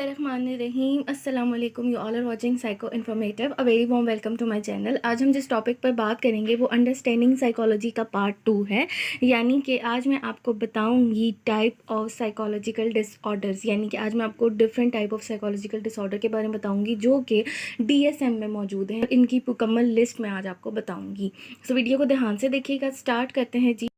रहीम अस्सलाम वालेकुम। You all are watching psycho informative. A very warm welcome to my channel. आज हम जिस टॉपिक पर बात करेंगे वो अंडरस्टैंडिंग साइकोलॉजी का पार्ट 2 है। यानी कि आज मैं आपको बताऊंगी टाइप ऑफ साइकोलॉजिकल डिसऑर्डर्स। यानी कि आज मैं आपको different type of psychological disorder के बारे में बताऊंगी जो कि DSM में मौजूद हैं। इनकी मुकम्मल लिस्ट मैं आज आपको बताऊँगी। सो वीडियो को ध्यान से देखिएगा। स्टार्ट करते हैं जी।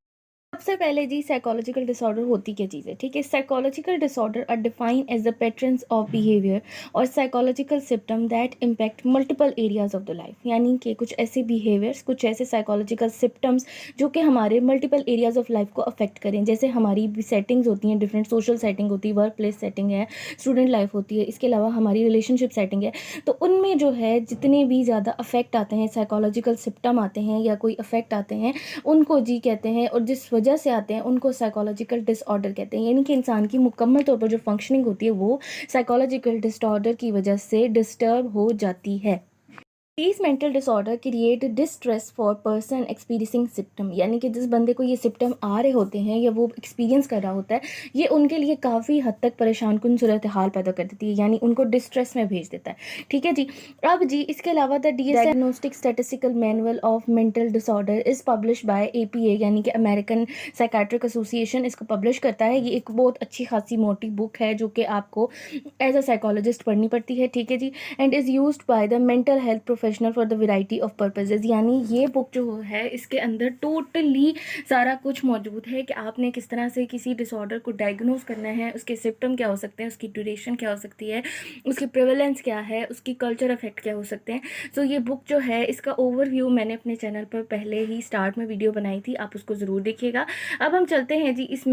सबसे पहले जी साइकोलॉजिकल डिसऑर्डर होती क्या चीज़ है, ठीक है। Psychological disorder are defined as the patterns of behaviour और psychological symptom that impact multiple areas of the life. यानी कि कुछ ऐसे बिहेवियर्स, कुछ ऐसे साइकोलॉजिकल सिम्टम्स जो कि हमारे मल्टीपल एरियाज ऑफ लाइफ को अफेक्ट करें। जैसे हमारी सेटिंग्स होती हैं, डिफरेंट सोशल सेटिंग होती है, वर्क प्लेस सेटिंग है, स्टूडेंट लाइफ होती है, इसके अलावा हमारी रिलेशनशिप सेटिंग है। तो उनमें जो है जितने भी ज़्यादा अफेक्ट आते हैं, साइकोलॉजिकल सिम्टम आते हैं या कोई अफेक्ट आते हैं, उनको जी कहते हैं। और जिस वजह से आते हैं उनको साइकोलॉजिकल डिसऑर्डर कहते हैं। यानी कि इंसान की मुकम्मल तौर पर जो फंक्शनिंग होती है वो साइकोलॉजिकल डिसऑर्डर की वजह से डिस्टर्ब हो जाती है। These mental disorder create distress for person experiencing symptom। यानी कि जिस बंदे को ये सिम्टम आ रहे होते हैं या वो एक्सपीरियंस कर रहा होता है, ये उनके लिए काफ़ी हद तक परेशान कुन सूरत हाल पैदा कर देती है, यानी उनको डिस्ट्रेस में भेज देता है। ठीक है जी। अब जी इसके अलावा the diagnostic statistical manual of mental disorder is publish by APA, यानी कि अमेरिकन साइकाट्रिक एसोसिएशन इसको पब्लिश करता है। ये एक बहुत अच्छी खासी मोटी बुक है जो कि आपको एज अ साइकोलॉजिस्ट पढ़नी पड़ती है। ठीक है जी। And is used by the mental health professional for the variety of purposes. यानी ये बुक जो है इसके अंदर टोटली सारा कुछ मौजूद है कि आपने किस तरह से किसी डिसऑर्डर को डायग्नोज करना है, उसके सिम्टम क्या हो सकते हैं, उसकी ड्यूरेशन क्या हो सकती है, उसकी प्रेवलेंस क्या है, उसकी कल्चर इफेक्ट क्या हो सकते हैं। सो ये बुक जो है इसका ओवरव्यू मैंने अपने चैनल पर पहले ही स्टार्ट में वीडियो बनाई थी, आप उसको ज़रूर देखिएगा। अब हम चलते हैं जी इस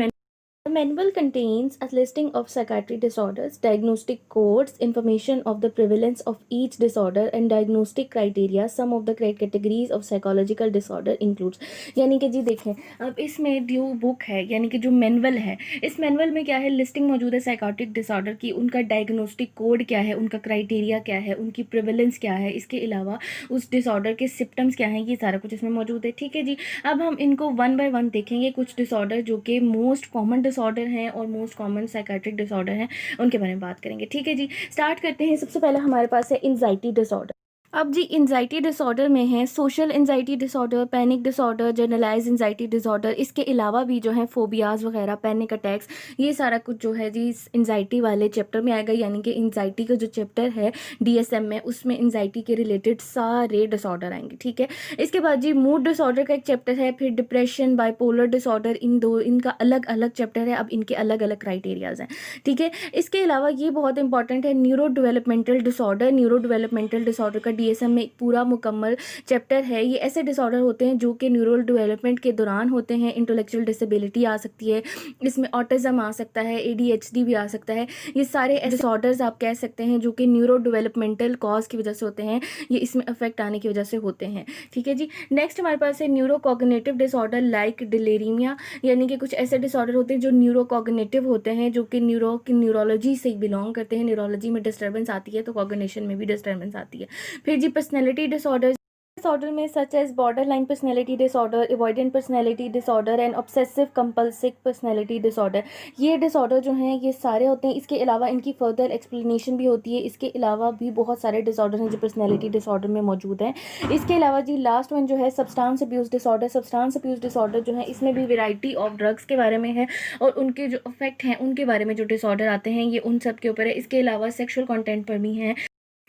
The manual contains a listing of psychiatric disorders, diagnostic codes, information of the prevalence of each disorder, and diagnostic criteria. Some of the categories of psychological disorder includes। यानी कि जी देखें, अब इसमें जो बुक है यानी कि जो मैनुअल है, इस मैनुअल में क्या है, लिस्टिंग मौजूद है साइकोटिक डिसऑर्डर की, उनका डायग्नोस्टिक कोड क्या है, उनका क्राइटेरिया क्या है, उनकी प्रेवलेंस क्या है, इसके अलावा उस डिसऑर्डर के सिम्टम्स क्या हैं, ये सारा कुछ इसमें मौजूद है। ठीक है जी। अब हम इनको वन बाय वन देखेंगे। कुछ डिसऑर्डर जो कि मोस्ट कॉमन डिसऑर्डर हैं और मोस्ट कॉमन साइकाट्रिक डिसऑर्डर हैं, उनके बारे में बात करेंगे। ठीक है जी। स्टार्ट करते हैं। सबसे पहले हमारे पास है एंजाइटी डिसऑर्डर। अब जी एंजाइटी डिसऑर्डर में है social anxiety disorder, panic disorder, generalize anxiety disorder. इसके अलावा भी जो है फोबियाज वगैरह, पैनिक अटैक्स, ये सारा कुछ जो है जी इस एंजाइटी वाले चैप्टर में आएगा। यानी कि एंजाइटी का जो चैप्टर है DSM में, उसमें एंजाइटी के रिलेटेड सारे डिसऑर्डर आएंगे। ठीक है। इसके बाद जी मूड डिसऑर्डर का एक चैप्टर है, फिर डिप्रेशन, बाइपोलर डिसऑर्डर, इनका अलग अलग चैप्टर है। अब इनके अलग अलग क्राइटेरियाज हैं। ठीक है। इसके अलावा ये बहुत इंपॉर्टेंट है neuro developmental disorder. Neuro developmental disorder का DSM में एक पूरा मुकम्मल चैप्टर है। ये ऐसे डिसऑर्डर होते हैं जो कि न्यूरल डेवलपमेंट के दौरान होते हैं। इंटेलेक्चुअल डिसेबिलिटी आ सकती है, इसमें ऑटिज्म आ सकता है, ADHD भी आ सकता है। ये सारे डिसऑर्डर्स आप कह सकते हैं जो कि न्यूरो डेवलपमेंटल कॉज की वजह से होते हैं, ये इसमें अफेक्ट आने की वजह से होते हैं। ठीक है जी। नेक्स्ट हमारे पास है न्यूरो कॉग्निटिव डिसऑर्डर लाइक डिलेरिमिया। यानी कि कुछ ऐसे डिसऑर्डर होते हैं जो न्यूरो कॉग्निटिव होते हैं, जो कि न्यूरोलॉजी से बिलोंग करते हैं। न्यूरोलॉजी में डिस्टर्बेंस आती है तो कॉग्निशन में भी डिस्टर्बेंस आती है। फिर जी पर्सनैलिटी डिसऑर्डर में such as border line personality disorder, avoidant personality disorder and obsessive compulsive personality disorder. ये डिसऑर्डर जो हैं ये सारे होते हैं। इसके अलावा इनकी फर्दर एक्सप्लेनेशन भी होती है। इसके अलावा भी बहुत सारे डिसऑर्डर हैं जो पर्सनैलिटी डिसऑर्डर में मौजूद हैं। इसके अलावा जी लास्ट वन जो है substance abuse disorder. Substance abuse disorder जो है इसमें भी वैरायटी ऑफ ड्रग्स के बारे में है और उनके जो इफेक्ट हैं उनके बारे में जो डिसऑर्डर आते हैं ये उन सब के ऊपर है। इसके अलावा सेक्शुअल कंटेंट पर भी हैं।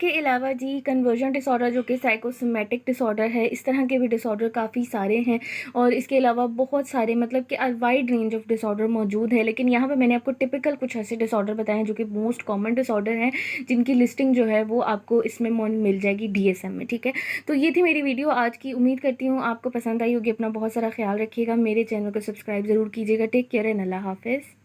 के अलावा जी कन्वर्जन डिसऑर्डर जो कि साइकोसोमेटिक डिसऑर्डर है, इस तरह के भी डिसऑर्डर काफ़ी सारे हैं। और इसके अलावा बहुत सारे मतलब कि वाइड रेंज ऑफ डिसऑर्डर मौजूद है। लेकिन यहाँ पे मैंने आपको टिपिकल कुछ ऐसे डिसऑर्डर बताए हैं जो कि मोस्ट कॉमन डिसऑर्डर हैं, जिनकी लिस्टिंग जो है वो आपको इसमें मिल जाएगी DSM में। ठीक है। तो ये थी मेरी वीडियो आज की। उम्मीद करती हूँ आपको पसंद आई होगी। अपना बहुत सारा ख्याल रखिएगा। मेरे चैनल को सब्सक्राइब ज़रूर कीजिएगा। टेक केयर एंड अल्लाह हाफिज़।